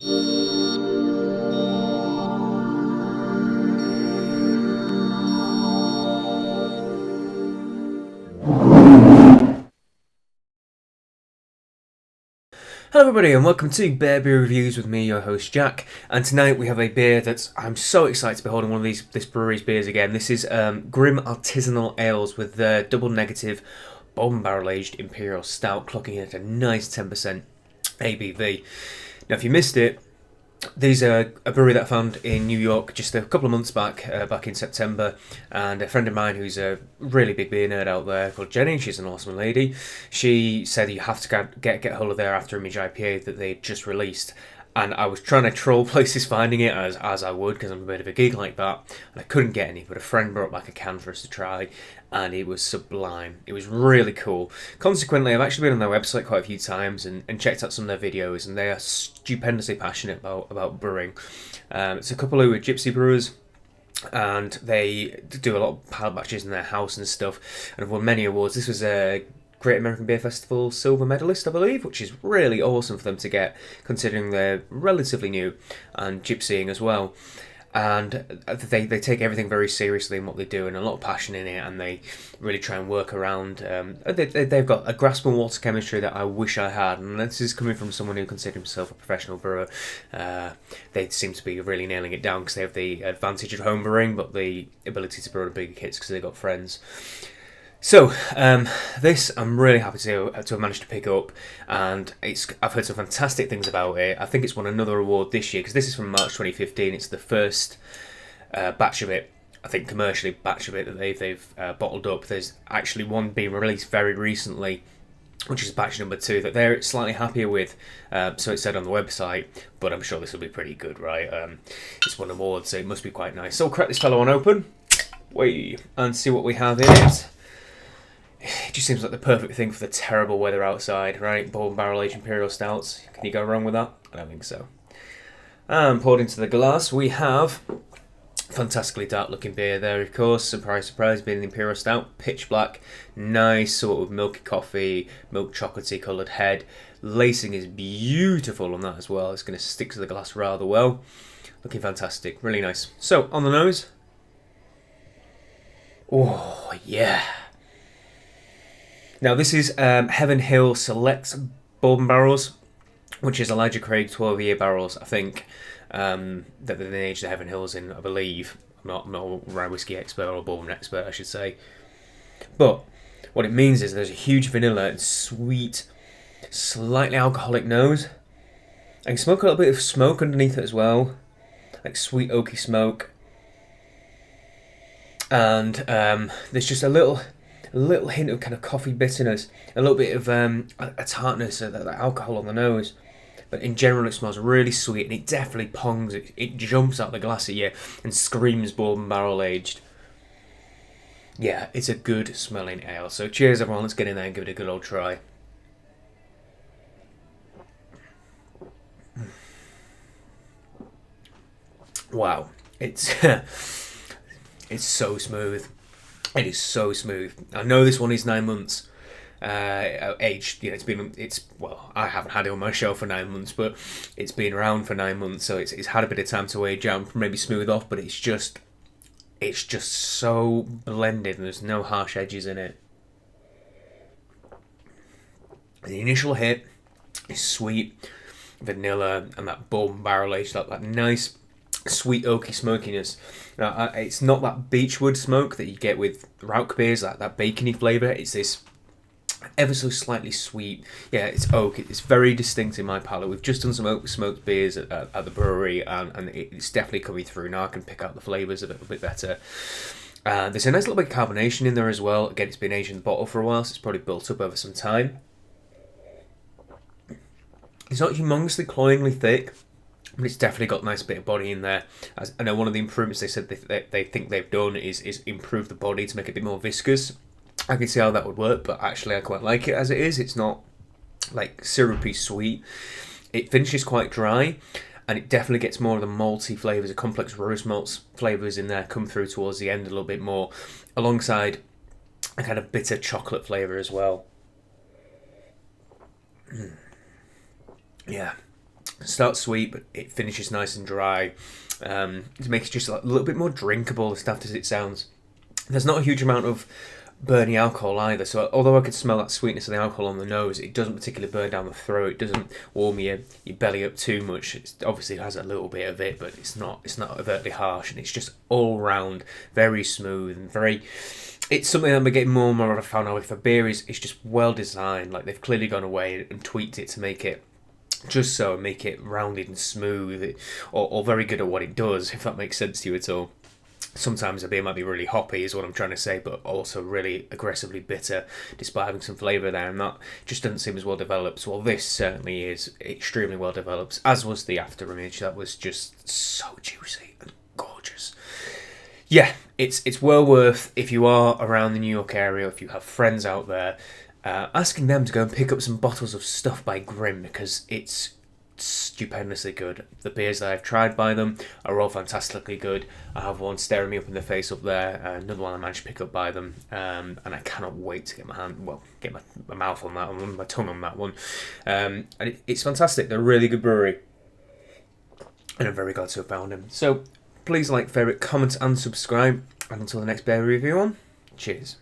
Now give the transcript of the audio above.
Hello everybody and welcome to Beer Reviews with me, your host Jack. And tonight we have a beer that I'm so excited to be holding one of this brewery's beers again. This is Grimm Artisinal Ales with their double negative bourbon barrel aged imperial stout, clocking in at a nice 10% ABV. Now if you missed it, these are a brewery that I found in New York just a couple of months back, back in September, and a friend of mine who's a really big beer nerd out there called Jenny, she's an awesome lady, she said you have to get hold of their After Image IPA that they just released. And I was trying to troll places finding it, as I would, because I'm a bit of a geek like that, and I couldn't get any, but a friend brought back a can for us to try, and it was sublime. It was really cool. Consequently, I've actually been on their website quite a few times and checked out some of their videos, and they are stupendously passionate about brewing. It's a couple who are gypsy brewers, and they do a lot of pallet batches in their house and stuff, and have won many awards. This was a Great American Beer Festival silver medalist, I believe, which is really awesome for them to get, considering they're relatively new and gypsying as well. And they take everything very seriously in what they do, and a lot of passion in it, and they really try and work around. They've got a grasp on water chemistry that I wish I had, and this is coming from someone who considers himself a professional brewer. They seem to be really nailing it down because they have the advantage of home brewing, but the ability to brew bigger kits because they've got friends. So, this I'm really happy to have managed to pick up, and I've heard some fantastic things about it. I think it's won another award this year, because this is from March 2015. It's the first batch of it, I think commercially batch of it, that they've bottled up. There's actually one being released very recently, which is batch number 2, that they're slightly happier with, so it said on the website, but I'm sure this will be pretty good, right? It's won awards, so it must be quite nice. So we'll crack this fellow on open, and see what we have in it. It just seems like the perfect thing for the terrible weather outside, right? Bourbon barrel aged imperial stouts. Can you go wrong with that? I don't think so. And poured into the glass, we have fantastically dark looking beer there, of course. Surprise, surprise, being an imperial stout. Pitch black, nice sort of milky coffee, milk chocolatey coloured head. Lacing is beautiful on that as well. It's going to stick to the glass rather well. Looking fantastic, really nice. So, on the nose. Oh, yeah. Now this is Heaven Hill Select Bourbon Barrels, which is Elijah Craig 12-year barrels, I think, that they aged the Heaven Hills in, I believe. I'm not a rye whiskey expert, or a bourbon expert, I should say. But what it means is there's a huge vanilla and sweet, slightly alcoholic nose. I can smoke a little bit of smoke underneath it as well, like sweet oaky smoke. And there's just a little hint of kind of coffee bitterness, a little bit of a tartness, that alcohol on the nose. But in general, it smells really sweet, and it definitely pongs. It jumps out the glass at you and screams bourbon barrel aged. Yeah, it's a good smelling ale. So cheers, everyone. Let's get in there and give it a good old try. Wow, it's it's so smooth. It is so smooth. I know this one is 9 months aged. You know, well, I haven't had it on my shelf for 9 months, but it's been around for 9 months, so it's had a bit of time to age out and maybe smooth off. But it's just so blended, and there's no harsh edges in it. The initial hit is sweet vanilla and that bourbon barrel aged, that nice sweet oaky smokiness. Now, it's not that beechwood smoke that you get with Rauk beers, that bacony flavour. It's this ever so slightly sweet. Yeah, it's oak. It's very distinct in my palate. We've just done some oak smoked beers at the brewery, and it's definitely coming through now. I can pick out the flavours a little bit better. There's a nice little bit of carbonation in there as well. Again, it's been aged in the bottle for a while, so it's probably built up over some time. It's not humongously cloyingly thick, but it's definitely got a nice bit of body in there. I know one of the improvements they said they think they've done is improve the body to make it a bit more viscous. I can see how that would work, but actually I quite like it as it is. It's not like syrupy sweet. It finishes quite dry, and it definitely gets more of the malty flavours, the complex roast malts flavours in there come through towards the end a little bit more, alongside a kind of bitter chocolate flavour as well. Yeah. It starts sweet, but it finishes nice and dry. To make it just like a little bit more drinkable, as daft as it sounds. There's not a huge amount of burny alcohol either, so although I could smell that sweetness of the alcohol on the nose, it doesn't particularly burn down the throat. It doesn't warm your belly up too much. It obviously has a little bit of it, but it's not overtly harsh, and it's just all round very smooth and very. It's something that I'm getting more and more of a fan of. If a beer is just well designed, like they've clearly gone away and tweaked it to make it just so, make it rounded and smooth, or very good at what it does, if that makes sense to you at all. Sometimes a beer might be really hoppy, is what I'm trying to say, but also really aggressively bitter, despite having some flavour there, and that just doesn't seem as well developed. Well, this certainly is extremely well developed, as was the after image. That was just so juicy and gorgeous. Yeah, it's well worth, if you are around the New York area, if you have friends out there, asking them to go and pick up some bottles of stuff by Grimm, because it's stupendously good. The beers that I've tried by them are all fantastically good. I have one staring me up in the face up there, another one I managed to pick up by them, and I cannot wait to get my mouth on that one, my tongue on that one. And it's fantastic. They're a really good brewery, and I'm very glad to have found them. So please like, favourite, comment and subscribe, and until the next beer review on, cheers.